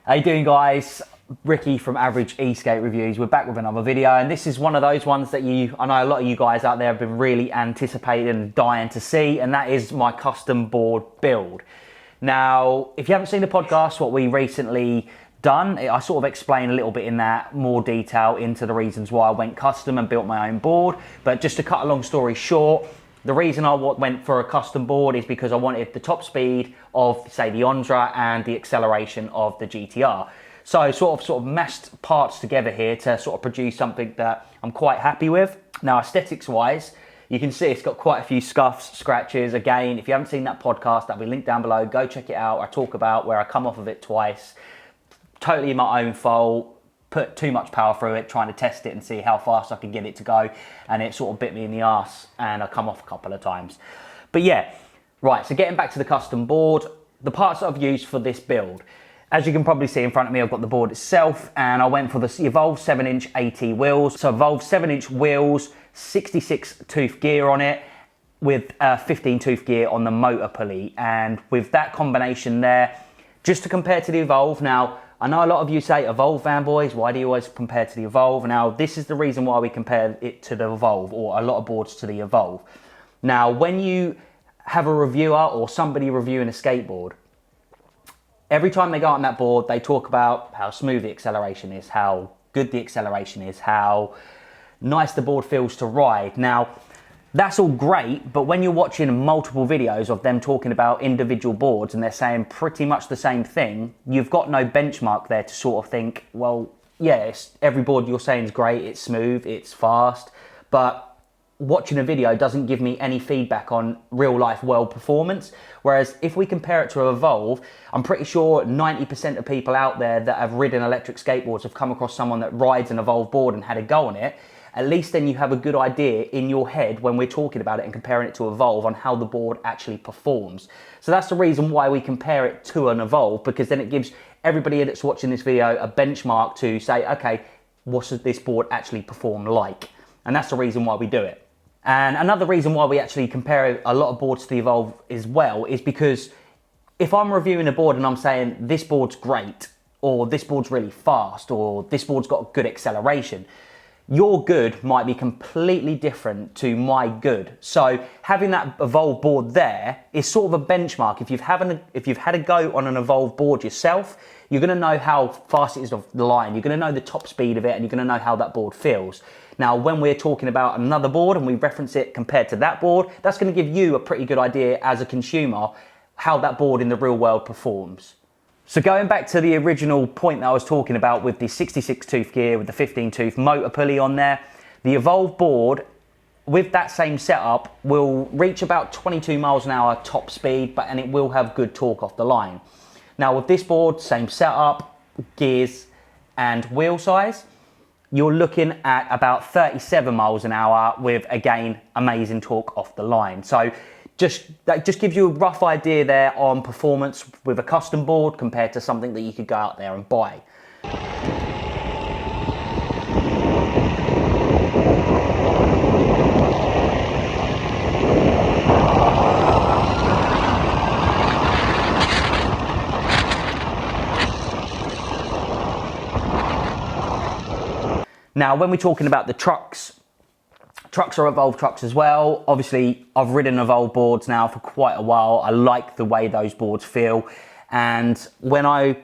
How you doing, guys? Ricky from Average Eskate Reviews. We're back with another video, and this is one of those ones that I know a lot of you guys out there have been really anticipating and dying to see, and that is my custom board build. Now, if you haven't seen the podcast, what we recently done, I sort of explain a little bit in that more detail into the reasons why I went custom and built my own board. But just to cut a long story short, the reason I went for a custom board is because I wanted the top speed of, say, the Ondra and the acceleration of the GTR. So sort of mashed parts together here to sort of produce something that I'm quite happy with. Now, aesthetics wise, you can see it's got quite a few scuffs, scratches. Again, if you haven't seen that podcast, that'll be linked down below. Go check it out. I talk about where I come off of it twice. Totally my own fault. Put too much power through it, trying to test it and see how fast I could get it to go, and it sort of bit me in the arse, and I come off a couple of times. But yeah, right, so getting back to the custom board, the parts that I've used for this build. As you can probably see in front of me, I've got the board itself, and I went for the Evolve 7-inch AT wheels. So Evolve 7-inch wheels, 66 tooth gear on it, with 15 tooth gear on the motor pulley. And with that combination there, just to compare to the Evolve, now, I know a lot of you say, Evolve fanboys, why do you always compare to the Evolve? Now, this is the reason why we compare it to the Evolve, or a lot of boards to the Evolve. Now, when you have a reviewer or somebody reviewing a skateboard, every time they go on that board, they talk about how smooth the acceleration is, how good the acceleration is, how nice the board feels to ride. Now, that's all great, but when you're watching multiple videos of them talking about individual boards and they're saying pretty much the same thing, you've got no benchmark there to sort of think, well, yes, every board you're saying is great, it's smooth, it's fast, but watching a video doesn't give me any feedback on real life world performance. Whereas if we compare it to Evolve, I'm pretty sure 90% of people out there that have ridden electric skateboards have come across someone that rides an Evolve board and had a go on it. At least then you have a good idea in your head when we're talking about it and comparing it to Evolve on how the board actually performs. So that's the reason why we compare it to an Evolve, because then it gives everybody that's watching this video a benchmark to say, okay, what does this board actually perform like? And that's the reason why we do it. And another reason why we actually compare a lot of boards to the Evolve as well is because if I'm reviewing a board and I'm saying this board's great, or this board's really fast, or this board's got good acceleration, your good might be completely different to my good. So having that Evolve board there is sort of a benchmark. If you've had a go on an Evolve board yourself, you're going to know how fast it is off the line. You're going to know the top speed of it, and you're going to know how that board feels. Now, when we're talking about another board and we reference it compared to that board, that's going to give you a pretty good idea as a consumer how that board in the real world performs. So going back to the original point that I was talking about with the 66 tooth gear with the 15 tooth motor pulley on there, the Evolve board with that same setup will reach about 22 miles an hour top speed, and it will have good torque off the line. Now with this board, same setup, gears and wheel size, you're looking at about 37 miles an hour with, again, amazing torque off the line. So that just gives you a rough idea there on performance with a custom board compared to something that you could go out there and buy. Now, when we're talking about the trucks are Evolve trucks as well. Obviously, I've ridden Evolve boards now for quite a while. I like the way those boards feel. And when I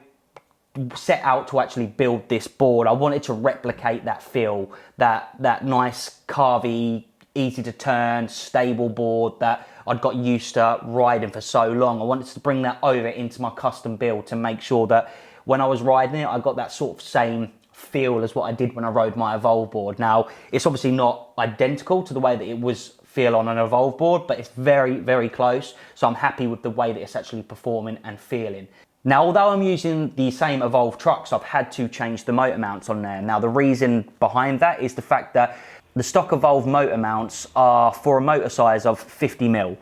set out to actually build this board, I wanted to replicate that feel, that nice carvy, easy to turn, stable board that I'd got used to riding for so long. I wanted to bring that over into my custom build to make sure that when I was riding it, I got that sort of same feel as what I did when I rode my Evolve board. Now, it's obviously not identical to the way that it was feel on an Evolve board, but it's very, very close. So I'm happy with the way that it's actually performing and feeling. Now, although I'm using the same Evolve trucks, I've had to change the motor mounts on there. Now, the reason behind that is the fact that the stock Evolve motor mounts are for a motor size of 50mm,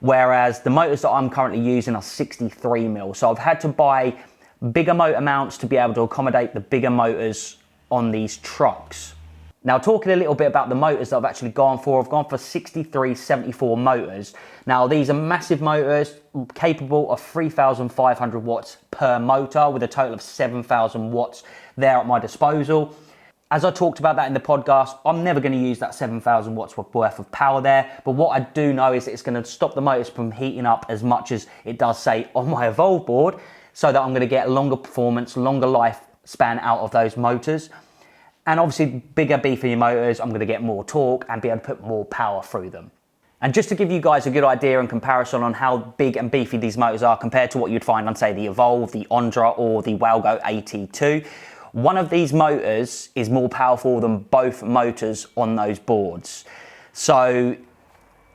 whereas the motors that I'm currently using are 63mm. So I've had to buy bigger motor mounts to be able to accommodate the bigger motors on these trucks. Now, talking a little bit about the motors that I've actually gone for, I've gone for 6374 motors. Now, these are massive motors capable of 3,500 watts per motor with a total of 7,000 watts there at my disposal. As I talked about that in the podcast, I'm never going to use that 7,000 watts worth of power there. But what I do know is it's going to stop the motors from heating up as much as it does say on my Evolve board, so that I'm going to get longer performance, longer lifespan out of those motors. And obviously bigger, beefier motors, I'm going to get more torque and be able to put more power through them. And just to give you guys a good idea and comparison on how big and beefy these motors are compared to what you'd find on, say, the Evolve, the Ondra or the Walgo AT2, one of these motors is more powerful than both motors on those boards. So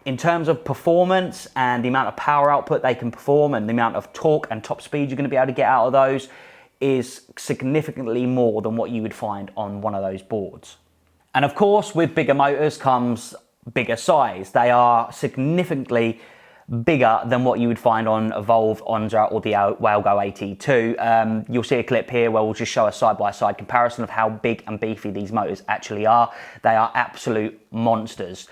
in terms of performance and the amount of power output they can perform and the amount of torque and top speed you're going to be able to get out of those is significantly more than what you would find on one of those boards. And of course, with bigger motors comes bigger size. They are significantly bigger than what you would find on Evolve, Ondra or the Walgo AT2. You'll see a clip here where we'll just show a side-by-side comparison of how big and beefy these motors actually are. They are absolute monsters.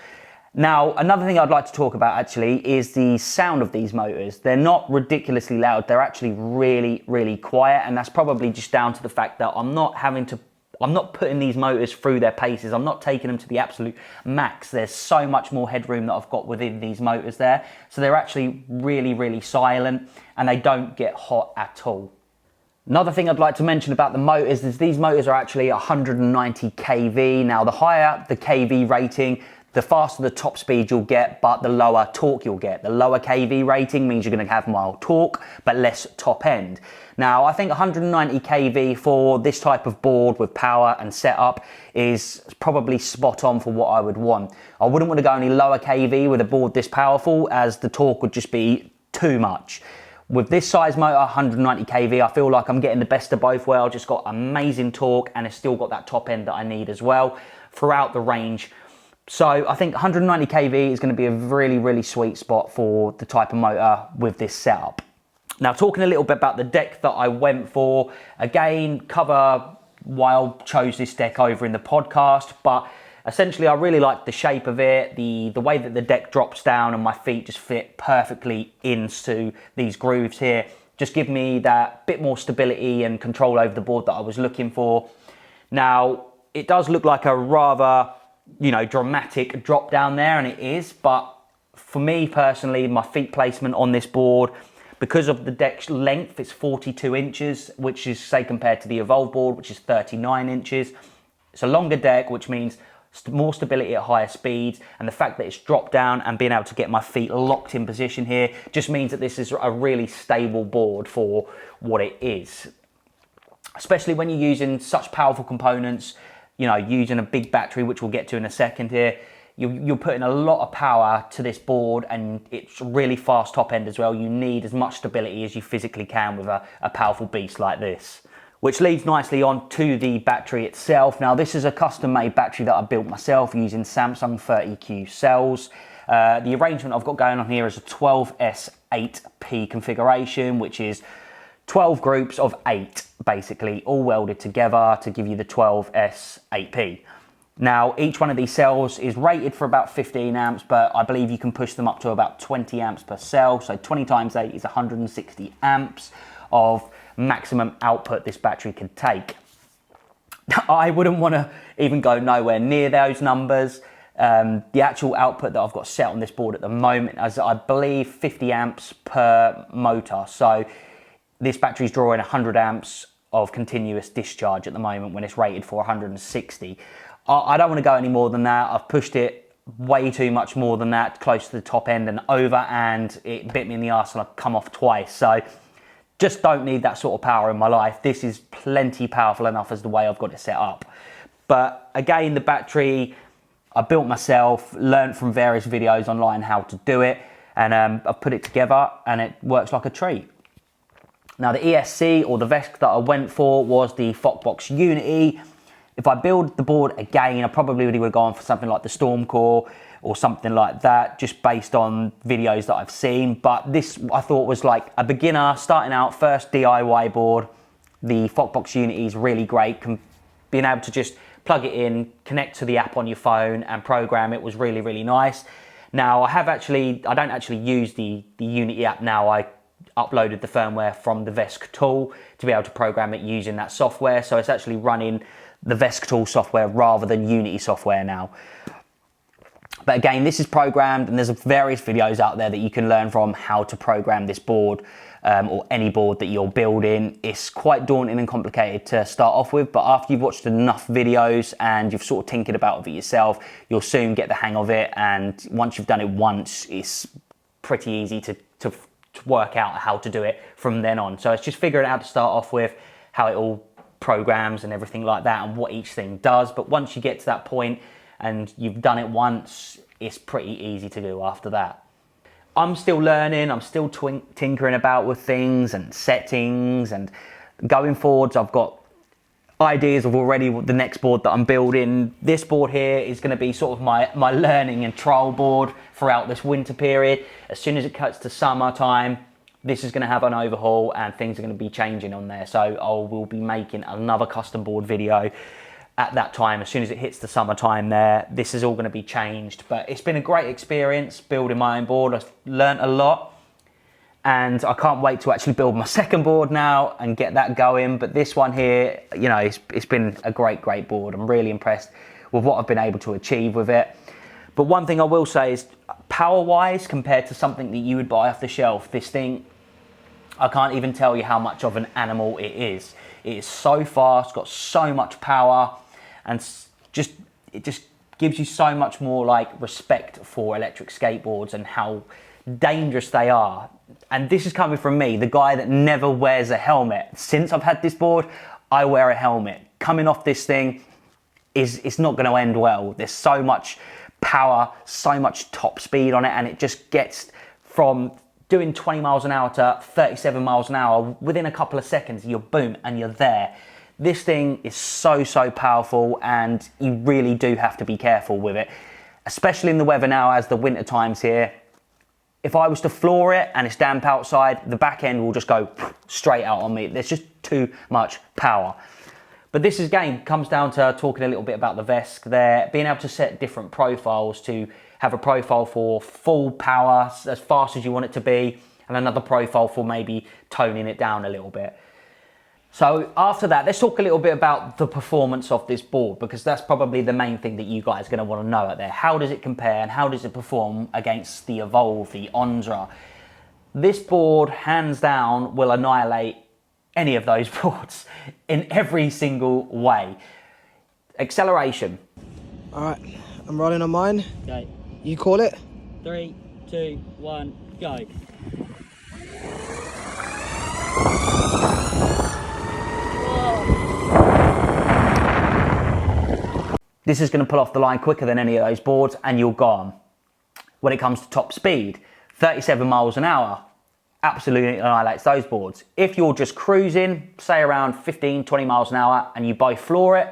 Now, another thing I'd like to talk about actually is the sound of these motors. They're not ridiculously loud. They're actually really, really quiet. And that's probably just down to the fact that I'm not putting these motors through their paces. I'm not taking them to the absolute max. There's so much more headroom that I've got within these motors there. So they're actually really, really silent and they don't get hot at all. Another thing I'd like to mention about the motors is these motors are actually 190 kV. Now, the higher the kV rating, the faster the top speed you'll get, but the lower torque you'll get. The lower kV rating means you're going to have more torque, but less top end. Now, I think 190 kV for this type of board with power and setup is probably spot on for what I would want. I wouldn't want to go any lower kV with a board this powerful, as the torque would just be too much. With this size motor, 190 kV, I feel like I'm getting the best of both worlds. It's got amazing torque and it's still got that top end that I need as well throughout the range. So I think 190 kV is going to be a really, really sweet spot for the type of motor with this setup. Now, talking a little bit about the deck that I went for, again, cover why I chose this deck over in the podcast, but essentially I really like the shape of it, the way that the deck drops down and my feet just fit perfectly into these grooves here. Just give me that bit more stability and control over the board that I was looking for. Now, it does look like a rather, dramatic drop down there, and it is, but for me personally, my feet placement on this board, because of the deck's length, it's 42 inches, which is, say, compared to the Evolve board, which is 39 inches. It's a longer deck, which means more stability at higher speeds, and the fact that it's dropped down and being able to get my feet locked in position here just means that this is a really stable board for what it is. Especially when you're using such powerful components, using a big battery, which we'll get to in a second here, you're putting a lot of power to this board, and it's really fast top end as well. You need as much stability as you physically can with a powerful beast like this. Which leads nicely on to the battery itself. Now, this is a custom-made battery that I built myself using Samsung 30Q cells. The arrangement I've got going on here is a 12S8P configuration, which is 12 groups of 8, basically, all welded together to give you the 12S8P. Now, each one of these cells is rated for about 15 amps, but I believe you can push them up to about 20 amps per cell. So 20 times 8 is 160 amps of maximum output this battery can take. I wouldn't want to even go nowhere near those numbers. The actual output that I've got set on this board at the moment is, I believe, 50 amps per motor. So this battery's drawing 100 amps of continuous discharge at the moment when it's rated for 160. I don't want to go any more than that. I've pushed it way too much more than that, close to the top end and over, and it bit me in the arse and I've come off twice. So just don't need that sort of power in my life. This is plenty powerful enough as the way I've got it set up. But again, the battery I built myself, learned from various videos online how to do it, and I've put it together and it works like a treat. Now, the ESC or the vest that I went for was the Foxbox Unity. If I build the board again, I probably would have gone for something like the Stormcore or something like that, just based on videos that I've seen. But this, I thought, was like a beginner, starting out, first DIY board. The Foxbox Unity is really great. Being able to just plug it in, connect to the app on your phone and program it was really, really nice. Now I don't actually use the Unity app now. I uploaded the firmware from the Vesk tool to be able to program it using that software. So it's actually running the Vesk tool software rather than Unity software now. But again, this is programmed, and there's various videos out there that you can learn from how to program this board or any board that you're building. It's quite daunting and complicated to start off with, but after you've watched enough videos and you've sort of tinkered about it yourself, you'll soon get the hang of it. And once you've done it once, it's pretty easy to work out how to do it from then on. So it's just figuring out how to start off with, how it all programs and everything like that, and what each thing does. But once you get to that point and you've done it once, it's pretty easy to do after that. I'm still learning, I'm still tinkering about with things and settings, and going forwards I've got ideas of already the next board that I'm building. This board here is going to be sort of my learning and trial board throughout this winter period. As soon as it cuts to summertime, this is going to have an overhaul and things are going to be changing on there. So I will be making another custom board video at that time. As soon as it hits the summertime there, this is all going to be changed. But it's been a great experience building my own board. I've learned a lot, and I can't wait to actually build my second board now and get that going. But this one here, you know, it's been a great board. I'm really impressed with what I've been able to achieve with it. But one thing I will say is, power wise, compared to something that you would buy off the shelf, this thing, I can't even tell you how much of an animal it is. It is so fast, got so much power, and it just gives you so much more like respect for electric skateboards and how dangerous they are. And this is coming from me, the guy that never wears a helmet. Since I've had this board, I wear a helmet. Coming off this thing, it's not going to end well. There's so much power, so much top speed on it, and it just gets from doing 20 miles an hour to 37 miles an hour within a couple of seconds. You're boom and you're there. This thing is so powerful, and you really do have to be careful with it, especially in the weather now as the winter time's here. If I was to floor it and it's damp outside, the back end will just go straight out on me. There's just too much power. But this again comes down to talking a little bit about the Vesk there, being able to set different profiles, to have a profile for full power as fast as you want it to be, and another profile for maybe toning it down a little bit. So after that, let's talk a little bit about the performance of this board, because that's probably the main thing that you guys are going to want to know out there. How does it compare and how does it perform against the Evolve, the Ondra? This board, hands down, will annihilate any of those boards in every single way. Acceleration. All right, I'm rolling on mine. Okay. You call it? 3, 2, 1, go. This is going to pull off the line quicker than any of those boards, and you're gone. When it comes to top speed, 37 miles an hour, absolutely annihilates those boards. If you're just cruising, say around 15, 20 miles an hour, and you both floor it.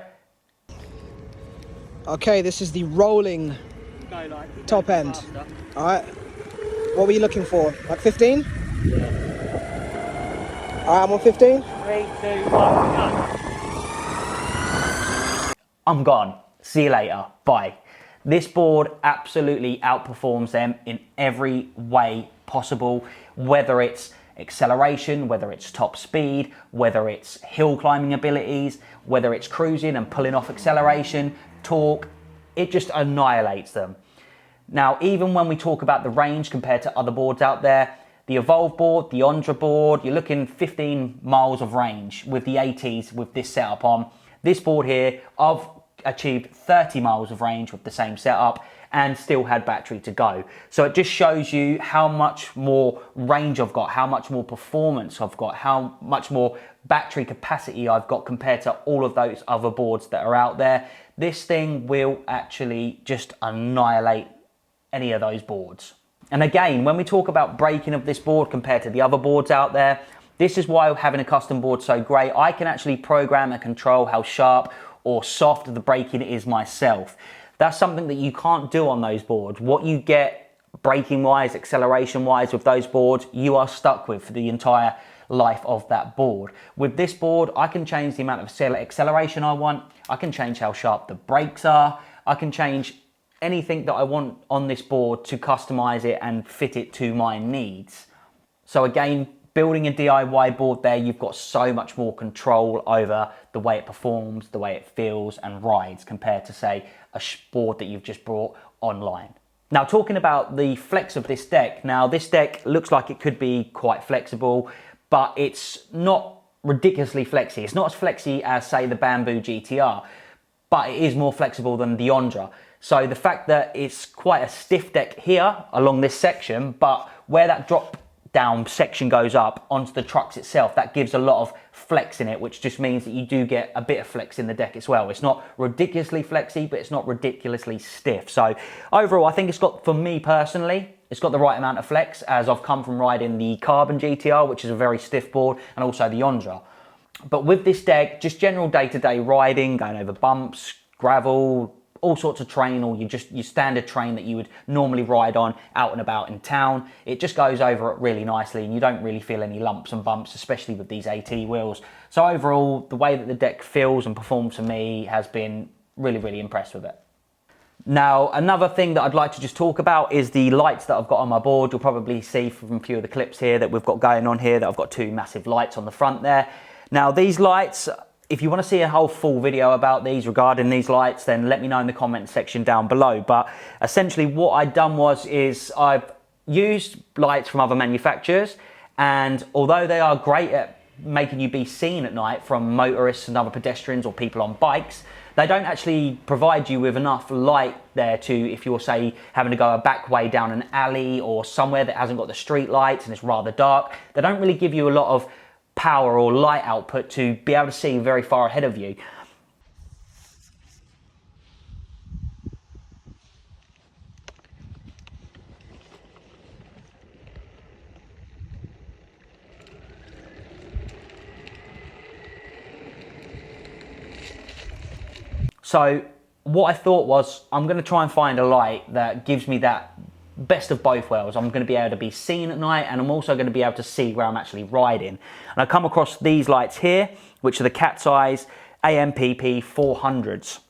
Okay, this is the rolling top end. All right, what were you looking for? Like 15? Yeah. All right, I'm on 15. 3, 2, 1, go. I'm gone. See you later. Bye. This board absolutely outperforms them in every way possible, whether it's acceleration, whether it's top speed, whether it's hill climbing abilities, whether it's cruising and pulling off acceleration, torque. It just annihilates them. Now, even when we talk about the range compared to other boards out there, the Evolve board, the Ondra board, you're looking 15 miles of range with the ATs with this setup on. This board here, I've achieved 30 miles of range with the same setup and still had battery to go. So it just shows you how much more range I've got, how much more performance I've got, how much more battery capacity I've got compared to all of those other boards that are out there. This thing will actually just annihilate any of those boards. And again, when we talk about braking of this board compared to the other boards out there, this is why having a custom board is so great. I can actually program and control how sharp or soft the braking is myself. That's something that you can't do on those boards. What you get braking wise, acceleration wise with those boards, you are stuck with for the entire life of that board. With this board, I can change the amount of acceleration I want. I can change how sharp the brakes are. I can change anything that I want on this board to customize it and fit it to my needs. So again, building a DIY board there, you've got so much more control over the way it performs, the way it feels and rides compared to, say, a board that you've just bought online. Now, talking about the flex of this deck, now this deck looks like it could be quite flexible, but it's not ridiculously flexy. It's not as flexy as, say, the Bamboo GTR, but it is more flexible than the Ondra. So the fact that it's quite a stiff deck here along this section, but where that drop down section goes up onto the trucks itself, that gives a lot of flex in it, which just means that you do get a bit of flex in the deck as well. It's not ridiculously flexy, but it's not ridiculously stiff. So overall, I think it's got, for me personally, it's got the right amount of flex, as I've come from riding the Carbon GTR, which is a very stiff board, and also the Ondra. But with this deck, just general day-to-day riding, going over bumps, gravel, all sorts of terrain, or your standard terrain that you would normally ride on out and about in town, it just goes over it really nicely, and you don't really feel any lumps and bumps, especially with these AT wheels. So overall, the way that the deck feels and performs for me has been really impressed with it. Now, another thing that I'd like to just talk about is the lights that I've got on my board. You'll probably see from a few of the clips here that we've got going on here that I've got two massive lights on the front there. Now, these lights, if you want to see a whole full video about these, regarding these lights, then let me know in the comment section down below. But essentially what I've done is I've used lights from other manufacturers, and although they are great at making you be seen at night from motorists and other pedestrians or people on bikes, they don't actually provide you with enough light there to, if you're, say, having to go a back way down an alley or somewhere that hasn't got the street lights and it's rather dark, they don't really give you a lot of power or light output to be able to see very far ahead of you. So what I thought was, I'm going to try and find a light that gives me that best of both worlds. I'm going to be able to be seen at night, and I'm also going to be able to see where I'm actually riding. And I come across these lights here, which are the Cat's Eyes AMPP 400s.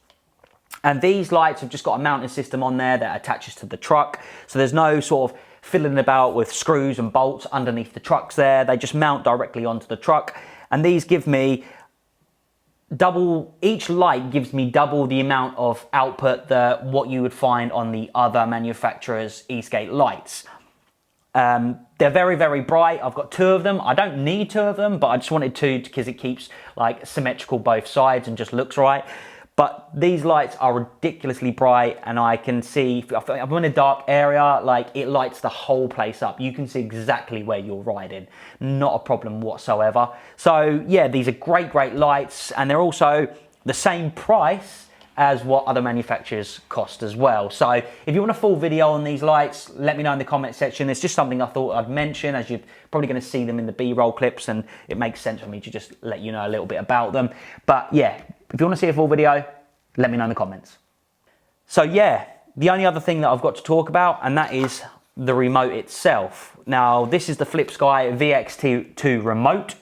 And these lights have just got a mounting system on there that attaches to the truck. So there's no sort of fiddling about with screws and bolts underneath the trucks there. They just mount directly onto the truck. And these give me each light gives me double the amount of output that what you would find on the other manufacturers' Eskate lights. They're very bright. I've got two of them. I don't need two of them, but I just wanted two because it keeps like symmetrical both sides and just looks right. But these lights are ridiculously bright, and I can see, if I'm in a dark area, like it lights the whole place up. You can see exactly where you're riding. Not a problem whatsoever. So yeah, these are great lights, and they're also the same price as what other manufacturers cost as well. So if you want a full video on these lights, let me know in the comment section. It's just something I thought I'd mention, as you're probably going to see them in the B-roll clips, and it makes sense for me to just let you know a little bit about them. But yeah, if you want to see a full video, let me know in the comments. So yeah, the only other thing that I've got to talk about, and that is the remote itself. Now, this is the FlipSky VX2 remote,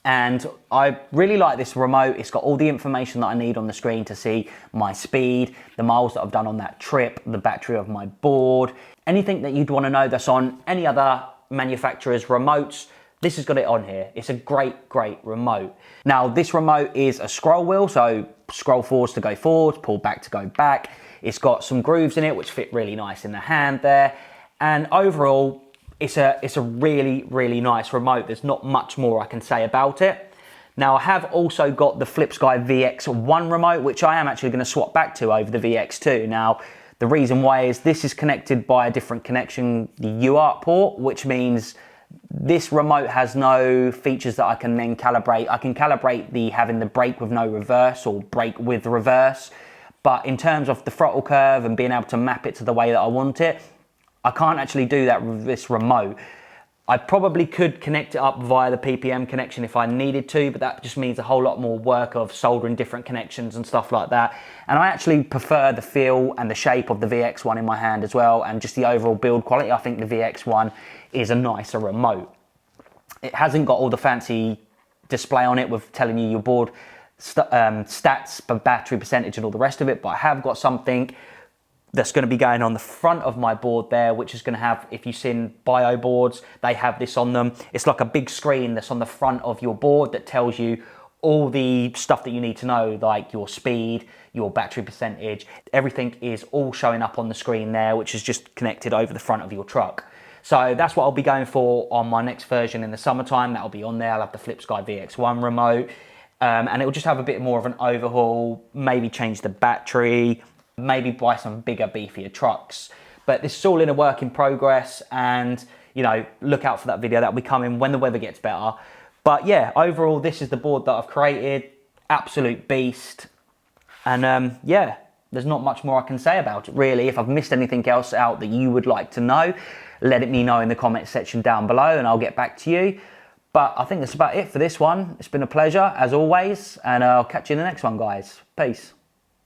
and I really like this remote. It's got all the information that I need on the screen to see my speed, the miles that I've done on that trip, the battery of my board, anything that you'd want to know that's on any other manufacturer's remotes. This has got it on here. It's a great remote. Now, this remote is a scroll wheel, so scroll forwards to go forwards, pull back to go back. It's got some grooves in it which fit really nice in the hand there. And overall, it's a really nice remote. There's not much more I can say about it. Now, I have also got the FlipSky VX1 remote, which I am actually going to swap back to over the VX2. Now, the reason why is this is connected by a different connection, the UART port, which means this remote has no features that I can then calibrate. I can calibrate having the brake with no reverse or brake with reverse, but in terms of the throttle curve and being able to map it to the way that I want it, I can't actually do that with this remote. I probably could connect it up via the PPM connection if I needed to, but that just means a whole lot more work of soldering different connections and stuff like that. And I actually prefer the feel and the shape of the VX1 in my hand as well, and just the overall build quality. I think the VX1 is a nicer remote. It hasn't got all the fancy display on it with telling you your board stats, battery percentage and all the rest of it, but I have got something that's going to be going on the front of my board there, which is going to have, if you've seen bio boards, they have this on them. It's like a big screen that's on the front of your board that tells you all the stuff that you need to know, like your speed, your battery percentage. Everything is all showing up on the screen there, which is just connected over the front of your truck. So that's what I'll be going for on my next version in the summertime. That'll be on there. I'll have the FlipSky VX1 remote, and it will just have a bit more of an overhaul, maybe change the battery, maybe buy some bigger, beefier trucks. But this is all in a work in progress, and you know, look out for that video. That'll be coming when the weather gets better. But yeah, overall, this is the board that I've created. Absolute beast. And yeah, there's not much more I can say about it, really. If I've missed anything else out that you would like to know, let me know in the comment section down below and I'll get back to you. But I think that's about it for this one. It's been a pleasure, as always, and I'll catch you in the next one, guys. Peace.